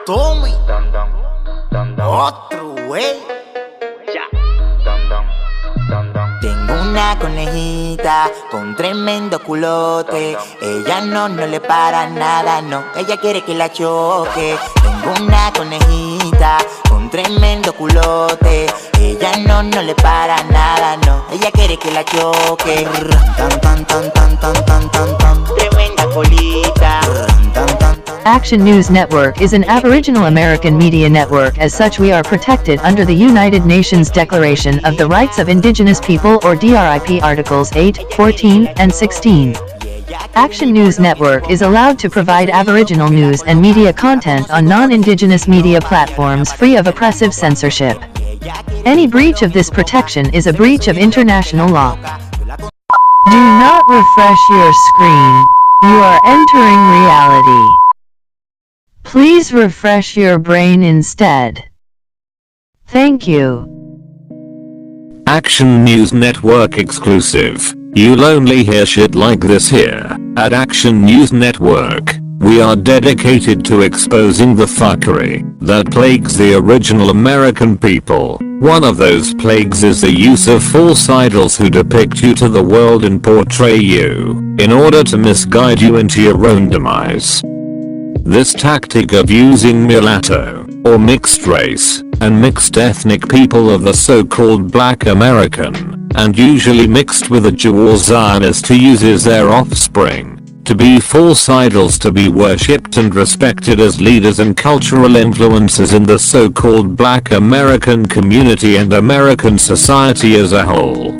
Tome otro güey. Tengo una conejita con tremendo culote. Ella no le para nada, no. Ella quiere que la choque. Tengo una conejita con tremendo culote. Ella no le para nada, no. Ella quiere que la choque. Tan tan tan tan tan tan tan tan. Tremenda colita. Action News Network is an Aboriginal American media network. As such, we are protected under the United Nations Declaration of the Rights of Indigenous People, or DRIP, Articles 8, 14, and 16. Action News Network is allowed to provide Aboriginal news and media content on non-Indigenous media platforms free of oppressive censorship. Any breach of this protection is a breach of international law. Do not refresh your screen. You are entering reality. Please refresh your brain instead. Thank you. Action News Network exclusive. You'll only hear shit like this here. At Action News Network, we are dedicated to exposing the fuckery that plagues the original American people. One of those plagues is the use of false idols who depict you to the world and portray you in order to misguide you into your own demise. This tactic of using mulatto, or mixed race, and mixed ethnic people of the so-called Black American, and usually mixed with a Jew or Zionist who uses their offspring to be false idols to be worshipped and respected as leaders and cultural influences in the so-called Black American community and American society as a whole.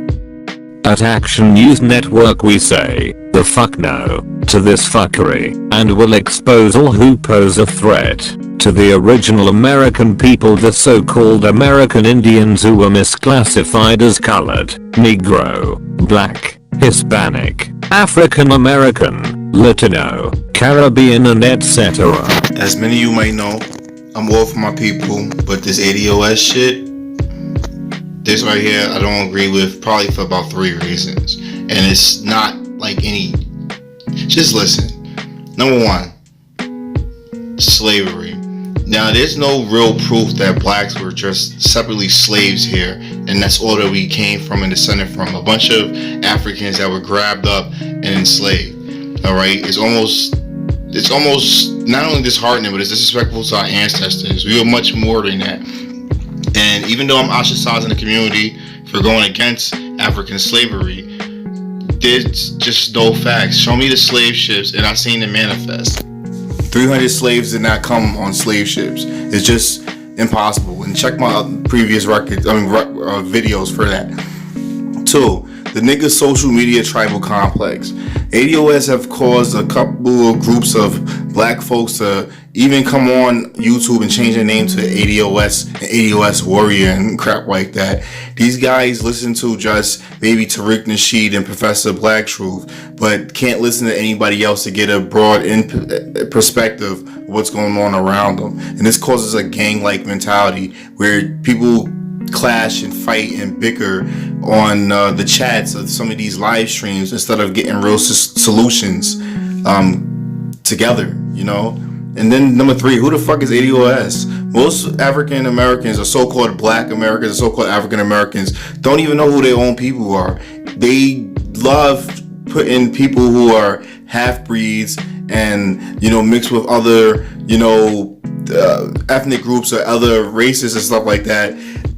At Action News Network we say, the fuck no, to this fuckery, and will expose all who pose a threat to the original American people, the so-called American Indians who were misclassified as colored, Negro, Black, Hispanic, African American, Latino, Caribbean, and etc. As many of you might know, I'm all for my people, but this a.d.o.s shit, this right here I don't agree with, probably for about 3 reasons. And it's not like any, just listen. Number 1, slavery. Now there's no real proof that blacks were just separately slaves here, and that's all that we came from and descended from. A bunch of Africans that were grabbed up and enslaved. Alright, it's almost not only disheartening, but it's disrespectful to our ancestors. We were much more than that. And even though I'm ostracizing the community for going against African slavery, there's just no facts. Show me the slave ships and I've seen them manifest. 300 slaves did not come on slave ships. It's just impossible. And check my previous videos for that. 2, the nigga social media tribal complex. a.d.o.s have caused a couple of groups of black folks to even come on YouTube and change their name to a.d.o.s and a.d.o.s Warrior and crap like that. These guys listen to just maybe Tariq Nasheed and Professor Black Truth, but can't listen to anybody else to get a broad perspective of what's going on around them. And this causes a gang-like mentality where people clash and fight and bicker on the chats of some of these live streams instead of getting real solutions together, you know. And then number 3, who the fuck is a.d.o.s? Most African Americans or so-called Black Americans or so-called African Americans don't even know who their own people are. They love putting people who are half-breeds and, you know, mixed with other, you know, ethnic groups or other races and stuff like that,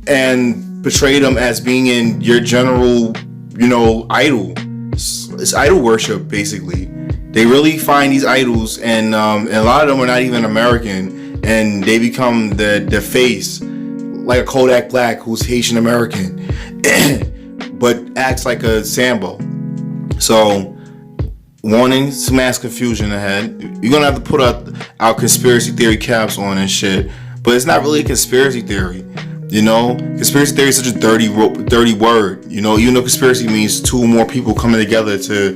and portray them as being in your general, you know, idol. It's idol worship, basically. They really find these idols, and a lot of them are not even American, and they become the face, like a Kodak Black who's Haitian American, but acts like a Sambo. So, warning, some mass confusion ahead. You're gonna have to put our conspiracy theory caps on and shit, but it's not really a conspiracy theory. You know, conspiracy theory is such a dirty word. You know, even though conspiracy means 2 or more people coming together to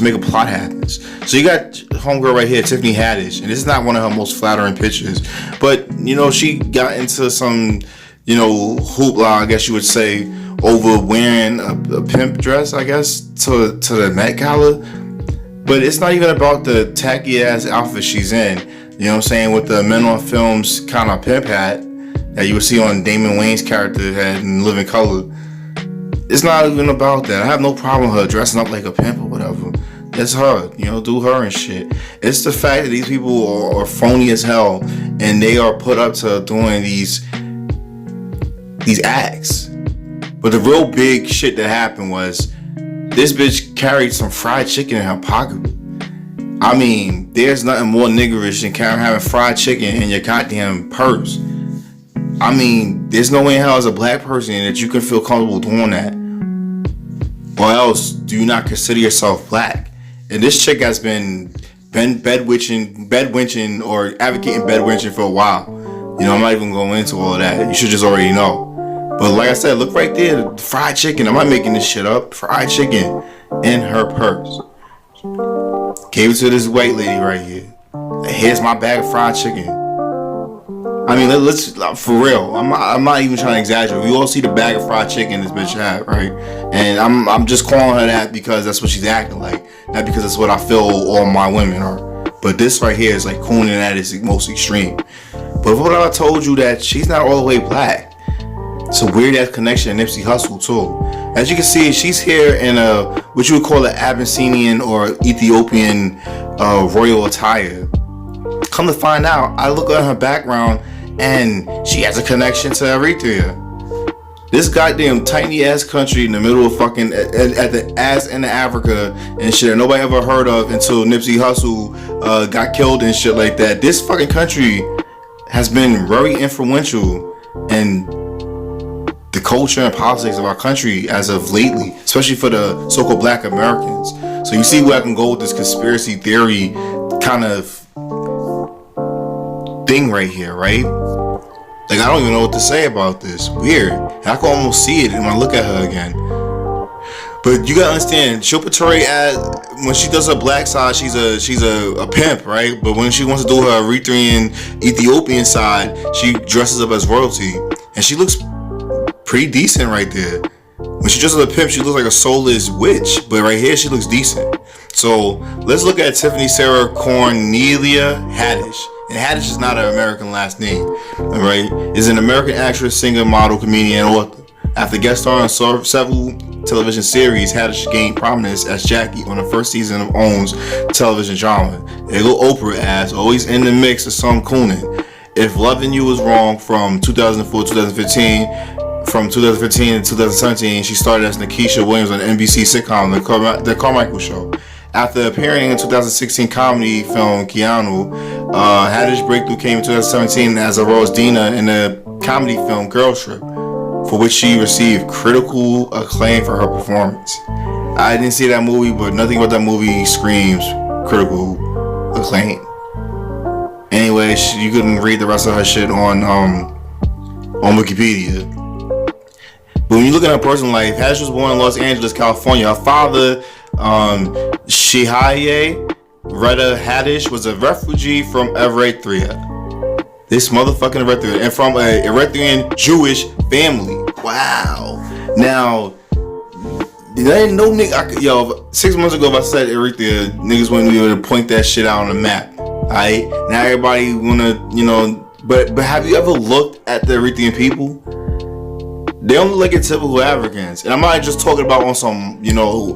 make a plot happen. So you got homegirl right here, Tiffany Haddish, and this is not one of her most flattering pictures, but you know, she got into some, you know, hoopla, I guess you would say, over wearing a pimp dress, I guess, to the Met Gala. But it's not even about the tacky ass outfit she's in. You know what I'm saying? With the Men on Films kind of pimp hat that you would see on Damon Wayans' character head in Living Color. It's not even about that. I have no problem with her dressing up like a pimp or whatever. It's her, do her and shit. It's the fact that these people are phony as hell and they are put up to doing these acts. But the real big shit that happened was this bitch carried some fried chicken in her pocket. I mean, there's nothing more niggerish than having fried chicken in your goddamn purse. I mean, there's no way in hell as a black person that you can feel comfortable doing that. Or else, do you not consider yourself black? And this chick has been bedwitching or advocating bedwitching for a while. I'm not even going into all of that. You should just already know. But like I said, look right there, the fried chicken. I'm not making this shit up. Fried chicken in her purse. Gave it to this white lady right here. Here's my bag of fried chicken. I mean, let's for real. I'm not even trying to exaggerate. We all see the bag of fried chicken this bitch had, right? And I'm just calling her that because that's what she's acting like, not because that's what I feel all my women are. But this right here is like cooning at its most extreme. But what I told you that she's not all the way black. It's a weird ass connection to Nipsey Hussle too. As you can see, she's here in a what you would call an Abyssinian or Ethiopian royal attire. Come to find out, I look at her background and she has a connection to Eritrea. This goddamn tiny ass country in the middle of fucking at the ass end of Africa and shit that nobody ever heard of until Nipsey Hussle got killed and shit like that. This fucking country has been very influential in the culture and politics of our country as of lately, especially for the so-called black Americans. So you see where I can go with this conspiracy theory kind of thing right here, right? Like, I don't even know what to say about this. Weird. I can almost see it when I look at her again. But you gotta understand, she'll portray as, when she does her black side, she's a pimp, right? But when she wants to do her Eritrean, Ethiopian side, she dresses up as royalty. And she looks pretty decent right there. When she dresses as a pimp, she looks like a soulless witch. But right here, she looks decent. So, let's look at Tiffany Sarah Cornelia Haddish. And Haddish is not an American last name, alright? Is an American actress, singer, model, comedian, and author. After guest starring on several television series, Haddish gained prominence as Jackie on the first season of OWN's television drama. A little Oprah ass, always in the mix of some cooning. If Loving You Was Wrong from 2004-2015, from 2015 to 2017, she started as Nikisha Williams on the NBC sitcom The Carmichael Show. After appearing in the 2016 comedy film Keanu, Haddish breakthrough came in 2017 as a role as Dina in the comedy film Girl Trip, for which she received critical acclaim for her performance. I didn't see that movie, but nothing about that movie screams critical acclaim. Anyway, you couldn't read the rest of her shit on Wikipedia. But when you look at her personal life, Haddish was born in Los Angeles, California. Her father, Shihaye Reda Haddish, was a refugee from Eritrea. This motherfucking Eritrea, and from a Eritrean Jewish family. Wow. Now, there ain't no nigga. 6 months ago, if I said Eritrea, niggas wouldn't be able to point that shit out on the map. Alright? Now everybody wanna, but have you ever looked at the Eritrean people? They don't look like typical Africans. And I'm not just talking about on some,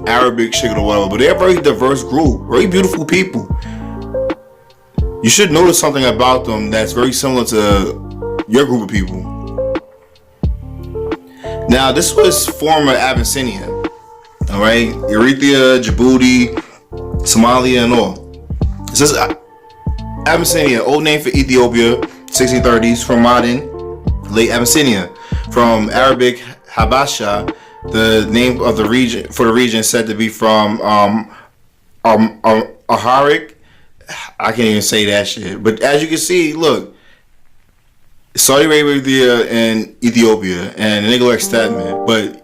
Arabic shit or whatever, but they're a very diverse group, very beautiful people. You should notice something about them that's very similar to your group of people. Now, this was former Abyssinia, alright? Eritrea, Djibouti, Somalia, and all. It says Abyssinia, old name for Ethiopia, 1630s, from modern, late Abyssinia. From Arabic Habasha, the name of the region said to be from Amharic. I can't even say that shit. But as you can see, look, Saudi Arabia and Ethiopia, and a nigga like Statman, but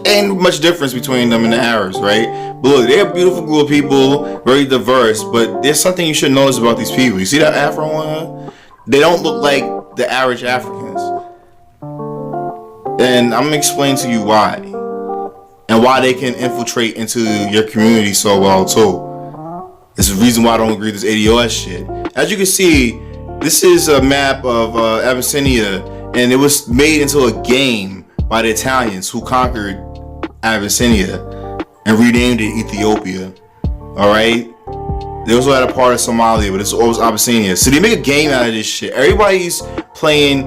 ain't much difference between them and the Arabs, right? But look, they're a beautiful group of people, very diverse, but there's something you should notice about these people. You see that afro on her? They don't look like the average Africans. And I'm going to explain to you why. And why they can infiltrate into your community so well, too. This is the reason why I don't agree with this a.d.o.s. shit. As you can see, this is a map of Abyssinia, and it was made into a game by the Italians who conquered Abyssinia and renamed it Ethiopia. Alright? They also had a part of Somalia, but it's always Abyssinia. So they make a game out of this shit. Everybody's playing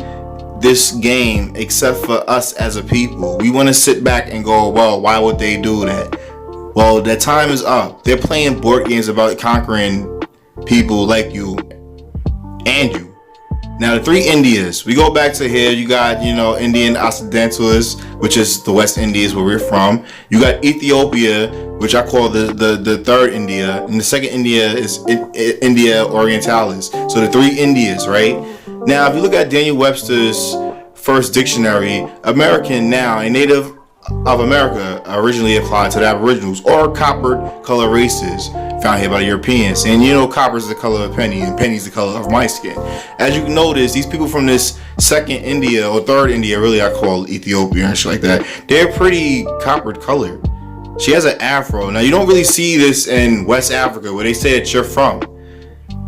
this game except for us as a people. We want to sit back and go, well, why would they do that? Well, that time is up. They're playing board games about conquering people like you and you. Now, the three Indias. We go back to here. You got, Indian Occidentals, which is the West Indies where we're from. You got Ethiopia, which I call the third India. And the second India is India Orientalis. So the three Indias, right? Now, if you look at Daniel Webster's first dictionary, American now, a native of America, originally applied to the Aboriginals or copper color races found here by the Europeans. And copper is the color of a penny, and penny is the color of my skin. As you can notice, these people from this second India or third India, really I call Ethiopia and shit like that, they're pretty coppered colored. She has an afro. Now, you don't really see this in West Africa where they say that you're from.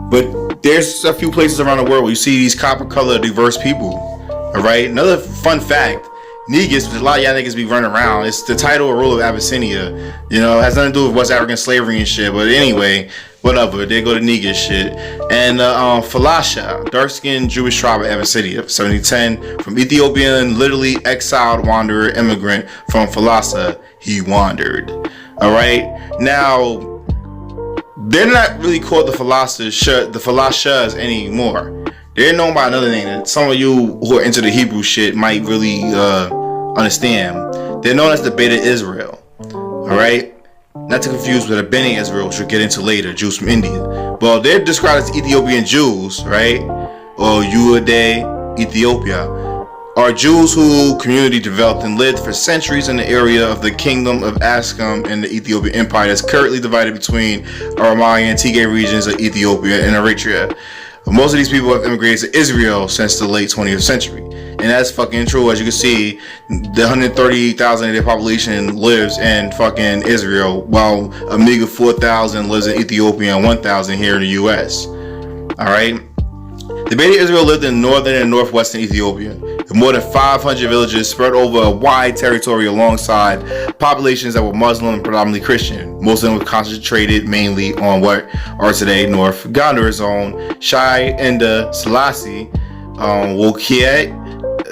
But there's a few places around the world where you see these copper colored diverse people. Alright? Another fun fact, Negus, which a lot of y'all niggas be running around, it's the title or rule of Abyssinia. It has nothing to do with West African slavery and shit. But anyway, whatever. They go to Negus shit. And Falasha, dark-skinned Jewish tribe of Abyssinia, 1710, from Ethiopian, literally exiled wanderer immigrant from Falasa, he wandered. Alright? Now, they're not really called the Falashas anymore. They're known by another name that some of you who are into the Hebrew shit might really understand. They're known as the Beta Israel. Alright? Not to confuse with the Bene Israel, which we'll get into later, Jews from India. Well, they're described as Ethiopian Jews, right? Or Yuadei Ethiopia. Are Jews who community developed and lived for centuries in the area of the Kingdom of Ascom and the Ethiopian Empire that's currently divided between Aramaian and Tigray regions of Ethiopia and Eritrea. Most of these people have immigrated to Israel since the late 20th century. And that's fucking true. As you can see, the 130,000 of their population lives in fucking Israel, while a meager 4,000 lives in Ethiopia and 1,000 here in the US. Alright? The Beta Israel lived in northern and northwestern Ethiopia, with more than 500 villages spread over a wide territory alongside populations that were Muslim and predominantly Christian. Most of them were concentrated mainly on what are today North Gondar Zone, Shai Enda Selassie, Wokiet,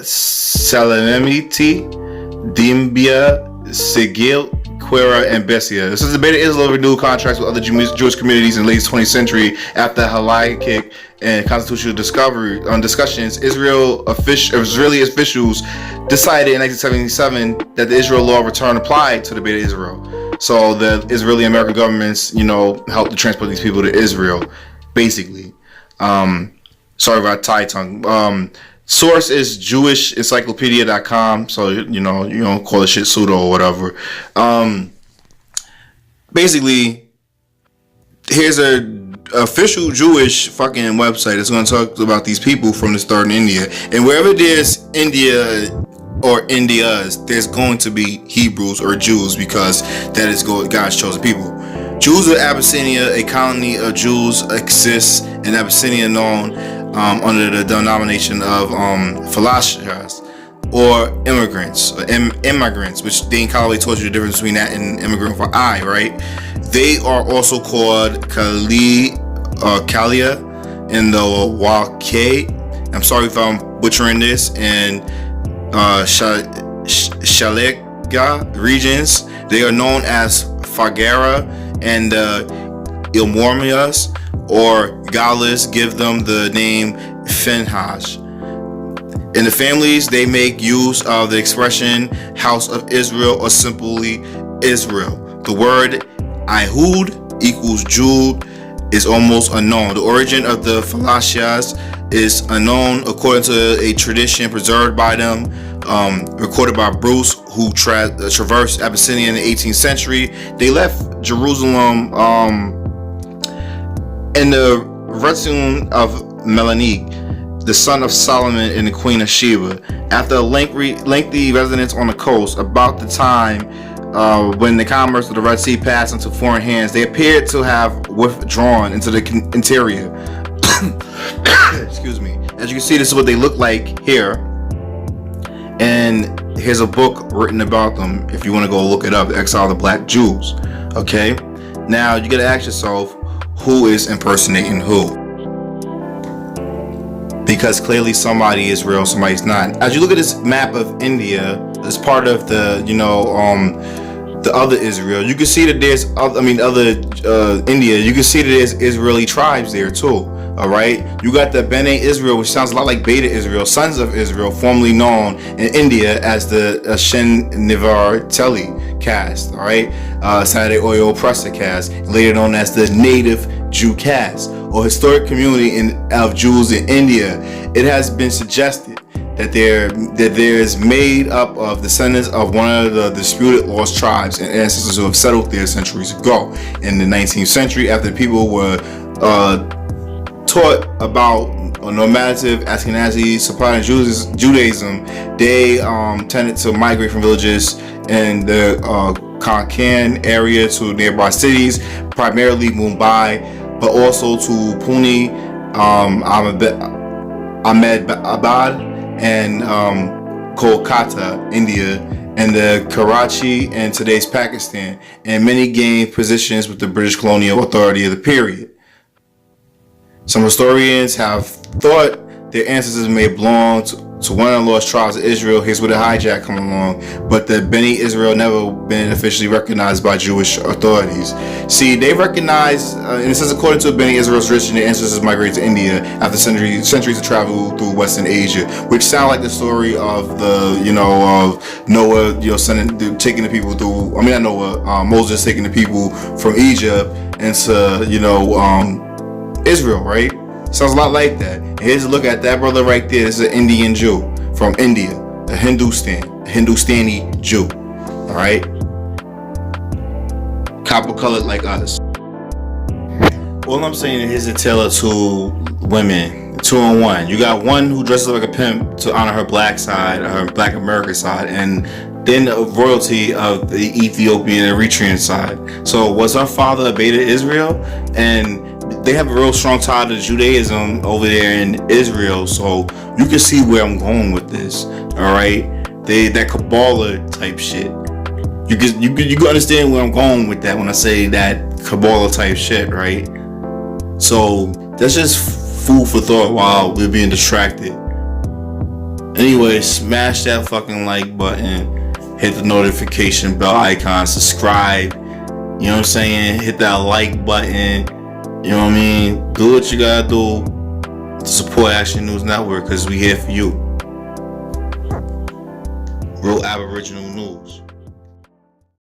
Salamiti, Dimbia, Sigil, Quera, and Bessia. This is the Beta Israel renewed contracts with other Jewish communities in the late 20th century after Halakhic and constitutional discussions. Israeli officials decided in 1977 that the Israel law of return applied to the Beta Israel. So the Israeli American governments, helped to transport these people to Israel, basically. Sorry about Thai tongue. Source is JewishEncyclopedia.com, so you don't call the shit pseudo or whatever. Basically, here's a official Jewish fucking website that's going to talk about these people from this third India, and wherever there's India or Indias, there's going to be Hebrews or Jews, because that is God's chosen people. Jews of Abyssinia, a colony of Jews, exists in Abyssinia known under the denomination of Falashas, or immigrants, which Dane Calloway taught you the difference between that and immigrant for I, right? They are also called Kalia in the Wake. I'm sorry if I'm butchering this. And Shalega regions, they are known as Fagara and Ilmormias, or Galas give them the name Finhaj. In the families, they make use of the expression House of Israel or simply Israel. The word Ihud equals Jude is almost unknown. The origin of the Falashas is unknown according to a tradition preserved by them, recorded by Bruce, who traversed Abyssinia in the 18th century. They left Jerusalem in the retinue of Melanik, the son of Solomon and the queen of Sheba. After a lengthy residence on the coast, about the time when the commerce of the Red Sea passed into foreign hands, they appeared to have withdrawn into the interior. Excuse me. As you can see, this is what they look like here. And here's a book written about them if you want to go look it up, The Exile of the Black Jews. Okay? Now, you gotta ask yourself, who is impersonating who? Because clearly somebody is real, somebody's not. As you look at this map of India, as part of the, the other Israel, you can see that there's, India, you can see that there's Israeli tribes there too. All right, you got the Bene Israel, which sounds a lot like Beta Israel, sons of Israel, formerly known in India as the Shen Nivar Teli caste. All right, Saturday Oil Oppressor caste, later known as the Native Jew caste, or historic community of Jews in India. It has been suggested that there's made up of descendants of one of the disputed lost tribes and ancestors who have settled there centuries ago. In the 19th century, after people were taught about normative Ashkenazi supplying Judaism, they tended to migrate from villages in the Konkan area to nearby cities, primarily Mumbai, but also to Pune, Ahmedabad, and Kolkata, India, and the Karachi and today's Pakistan, and many gained positions with the British colonial authority of the period. Some historians have thought their ancestors may belong to one of the lost tribes of Israel. Here's where the hijack come along. But the Bene Israel never been officially recognized by Jewish authorities. See, they recognize, and it says according to Bene Israel's tradition, their ancestors migrated to India after centuries of travel through Western Asia, which sound like the story of of Noah, taking the people through. I mean, not Noah, Moses taking the people from Egypt into Israel, right? Sounds a lot like that. And here's a look at that brother right there. This is an Indian Jew from India, a Hindustani Jew. All right, copper colored like us. All I'm saying is, here's a tale of two women, 2 in 1. You got one who dresses like a pimp to honor her black side, her Black American side, and then the royalty of the Ethiopian Eritrean side. So was her father a Beta Israel? And they have a real strong tie to Judaism over there in Israel, so you can see where I'm going with this. All right, that Kabbalah type shit. You can understand where I'm going with that when I say that Kabbalah type shit, right? So that's just food for thought while we're being distracted. Anyway, smash that fucking like button, hit the notification bell icon, subscribe. You know what I'm saying? Hit that like button. You know what I mean? Do what you gotta do to support Action News Network, because we here for you. Real Aboriginal news.